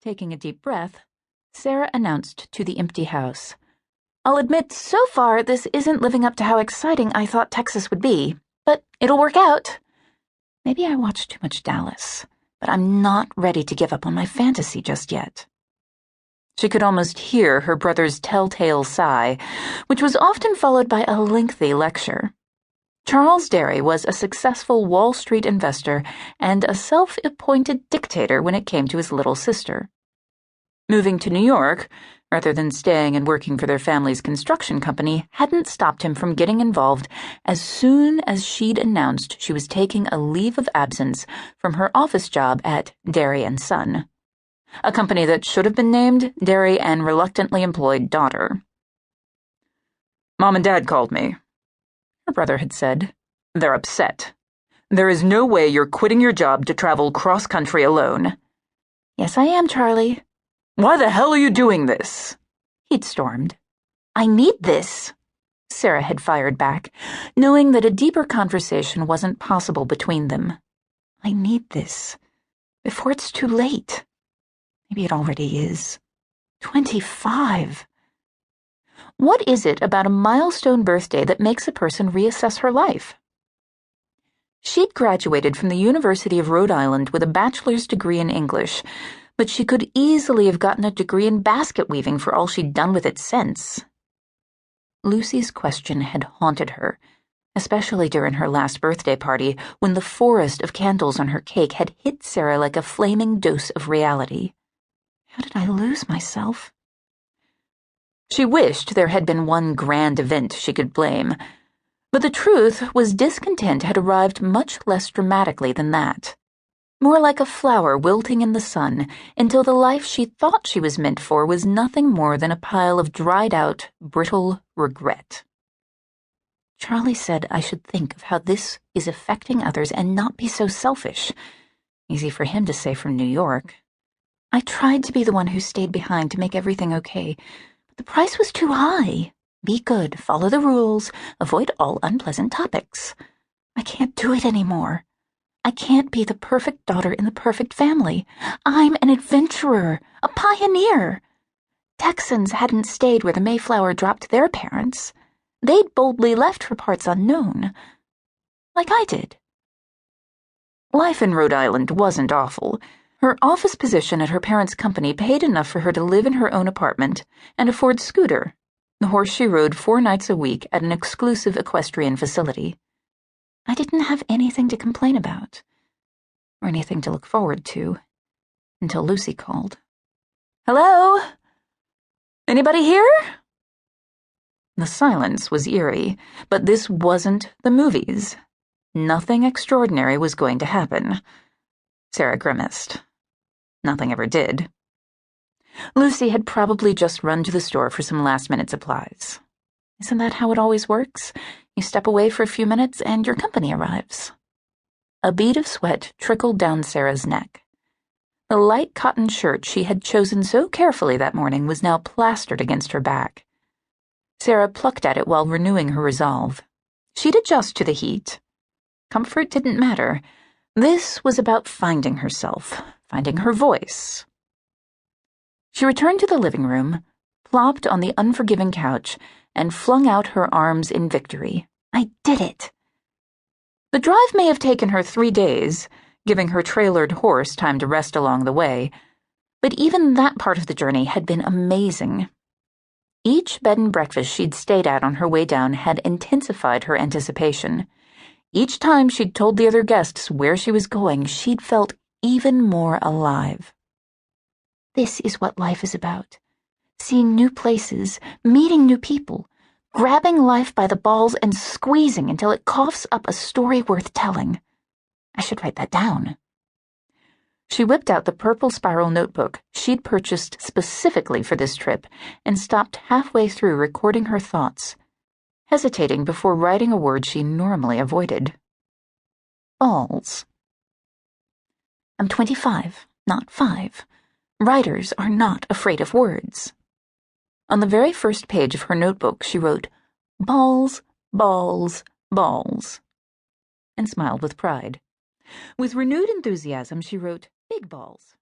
Taking a deep breath, Sarah announced to the empty house, "I'll admit, so far this isn't living up to how exciting I thought Texas would be, but it'll work out. Maybe I watched too much Dallas, but I'm not ready to give up on my fantasy just yet." She could almost hear her brother's telltale sigh, which was often followed by a lengthy lecture. Charles Dery was a successful Wall Street investor and a self-appointed dictator when it came to his little sister. Moving to New York, rather than staying and working for their family's construction company, hadn't stopped him from getting involved as soon as she'd announced she was taking a leave of absence from her office job at Dery & Son, a company that should have been named Dery and Reluctantly Employed Daughter. "Mom and Dad called me," her brother had said. "They're upset. There is no way you're quitting your job to travel cross-country alone." "Yes, I am, Charlie." "Why the hell are you doing this?" he'd stormed. "I need this," Sarah had fired back, knowing that a deeper conversation wasn't possible between them. "I need this. Before it's too late. Maybe it already is. 25. What is it about a milestone birthday that makes a person reassess her life? She'd graduated from the University of Rhode Island with a bachelor's degree in English, but she could easily have gotten a degree in basket weaving for all she'd done with it since. Lucy's question had haunted her, especially during her last birthday party when the forest of candles on her cake had hit Sarah like a flaming dose of reality. How did I lose myself? She wished there had been one grand event she could blame, but the truth was discontent had arrived much less dramatically than that. More like a flower wilting in the sun until the life she thought she was meant for was nothing more than a pile of dried-out, brittle regret. Charlie said I should think of how this is affecting others and not be so selfish. Easy for him to say from New York. I tried to be the one who stayed behind to make everything okay, but the price was too high. Be good, follow the rules, avoid all unpleasant topics. I can't do it anymore. I can't be the perfect daughter in the perfect family. I'm an adventurer, a pioneer. Texans hadn't stayed where the Mayflower dropped their parents. They'd boldly left for parts unknown, like I did. Life in Rhode Island wasn't awful. Her office position at her parents' company paid enough for her to live in her own apartment and afford Scooter, the horse she rode 4 nights a week at an exclusive equestrian facility. I didn't have anything to complain about, or anything to look forward to, until Lucy called. "Hello? Anybody here?" The silence was eerie, but this wasn't the movies. Nothing extraordinary was going to happen. Sarah grimaced. Nothing ever did. Lucy had probably just run to the store for some last-minute supplies. Isn't that how it always works? You step away for a few minutes and your company arrives. A bead of sweat trickled down Sarah's neck. The light cotton shirt she had chosen so carefully that morning was now plastered against her back. Sarah plucked at it while renewing her resolve. She'd adjust to the heat. Comfort didn't matter. This was about finding herself, finding her voice. She returned to the living room, plopped on the unforgiving couch, and flung out her arms in victory. I did it! The drive may have taken her 3 days, giving her trailered horse time to rest along the way, but even that part of the journey had been amazing. Each bed and breakfast she'd stayed at on her way down had intensified her anticipation. Each time she'd told the other guests where she was going, she'd felt even more alive. This is what life is about. Seeing new places, meeting new people, grabbing life by the balls and squeezing until it coughs up a story worth telling. I should write that down. She whipped out the purple spiral notebook she'd purchased specifically for this trip and stopped halfway through recording her thoughts, hesitating before writing a word she normally avoided. Balls. I'm 25, not 5. Writers are not afraid of words. On the very first page of her notebook, she wrote, "Balls, balls, balls," and smiled with pride. With renewed enthusiasm, she wrote, "Big balls."